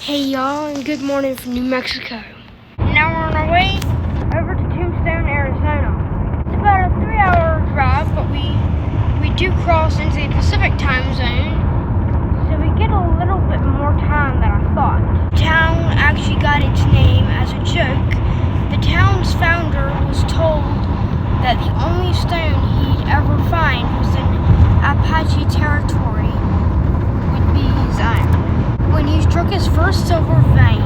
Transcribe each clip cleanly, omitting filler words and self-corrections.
Hey y'all, and good morning from New Mexico. Now we're on our way over to Tombstone, Arizona. It's about a 3-hour drive, but we do cross into the Pacific time zone, so we get a little bit more time than I thought. The town actually got its name as a joke. The town's founder was told that the only stone he'd ever find was in Apache territory would be his own. When he struck his first silver vein,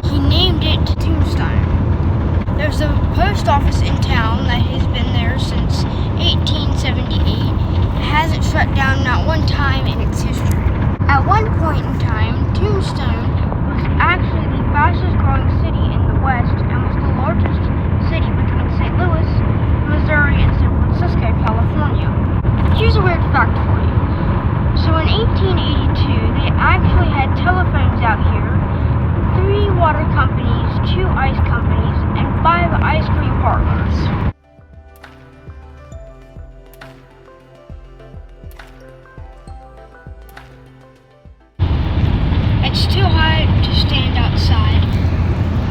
he named it Tombstone. There's a post office in town that has been there since 1878. It hasn't shut down not one time in its history. At one point in time, Tombstone was actually the fastest growing city in the West and was the largest city between St. Louis, Missouri, and San Francisco, California. Here's a weird fact for you. So in 1882, they actually had telephones out here, 3 water companies, 2 ice companies, and 5 ice cream parlors. It's too hot to stand outside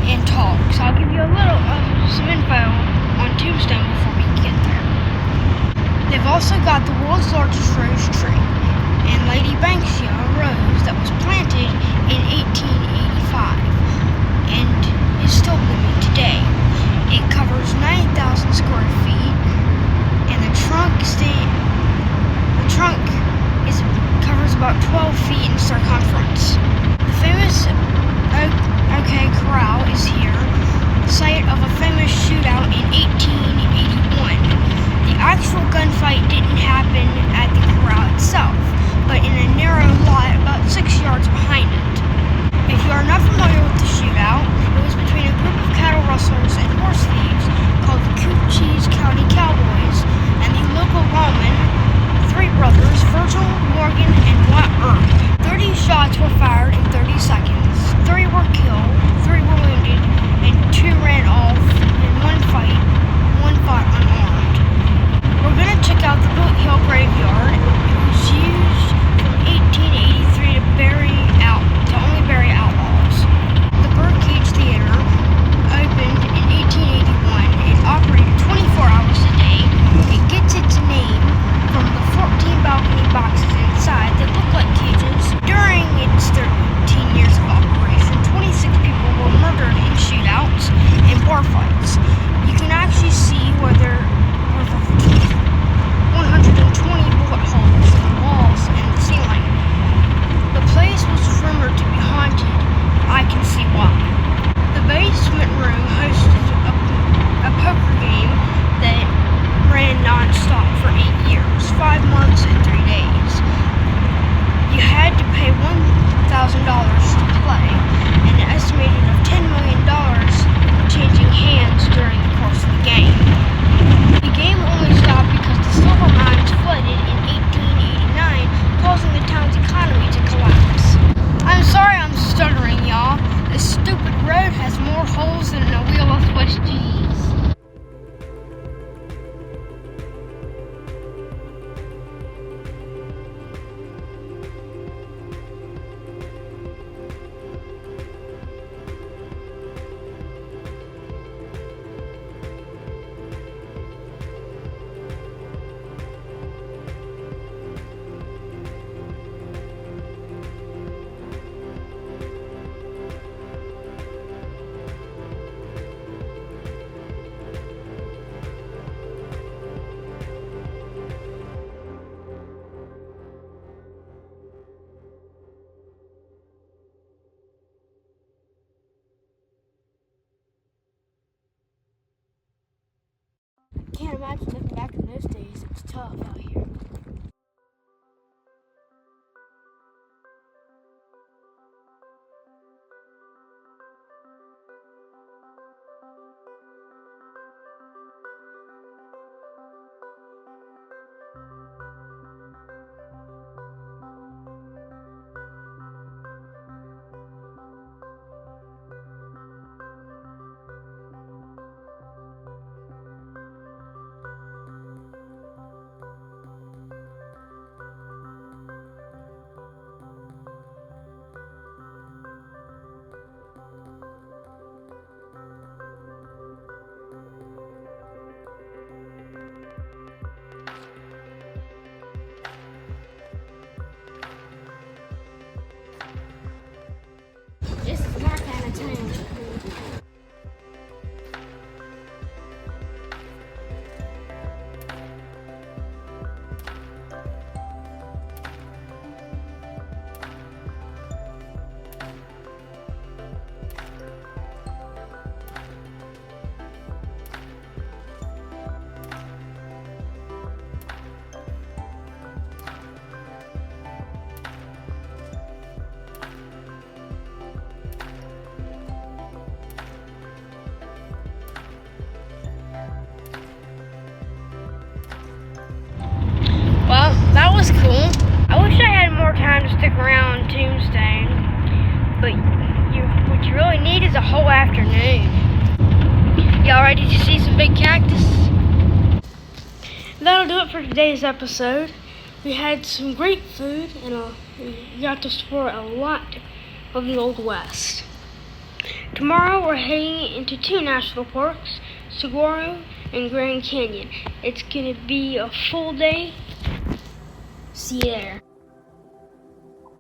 and talk, so I'll give you a little some info on Tombstone before we get there. They've also got the world's largest rose tree and Lady Banksia rose that was planted in 1885 and is still blooming today. It covers 9,000 square feet, and the trunk covers about 12 feet in circumference. The famous OK Corral is here, site of a famous shootout in 1881. The actual gunfight didn't happen at the corral itself, but in a narrow lot about 6 yards behind it. If you are not familiar with the shootout, it was between a group of cattle rustlers and horse thieves called the Cochise County Cowboys and the local lawmen, 3 brothers, Virgil, Morgan, and Watt Earp. 30 shots were fired in 30 seconds. 3 were killed, 3 were wounded, and 2 ran off in one fight. 1 fought unarmed. We're going to check out the Boot Hill Graveyard. It was used from 1883 to only bury outlaws. The Birdcage Theater opened in 1881. It operated 24 hours a day. It gets its name from the 14 balcony boxes inside that look like cages. During its 13 years of operation, 26 people were murdered in shootouts and bar fights. You can actually see where there were 120 bullet holes in the walls and the ceiling. The place was rumored to be haunted. I can see why. The basement room hosted a poker game that ran non-stop for 8 years, 5 months and 3 days. You had to pay $1,000 to play, and an estimated of $10 million changing hands during the course of the game. The game only stopped because the silver mines flooded in 1889, causing the town's economy to collapse. I'm sorry I'm stuttering, y'all. This stupid road has more holes than a wheel of Swiss cheese. I can't imagine living back in those days. It was tough out here. beautiful. I wish I had more time to stick around Tombstone, but what you really need is a whole afternoon. Y'all ready to see some big cactus? That'll do it for today's episode. We had some great food and we got to explore a lot of the Old West. Tomorrow we're heading into 2 national parks, Saguaro and Grand Canyon. It's going to be a full day. See you there.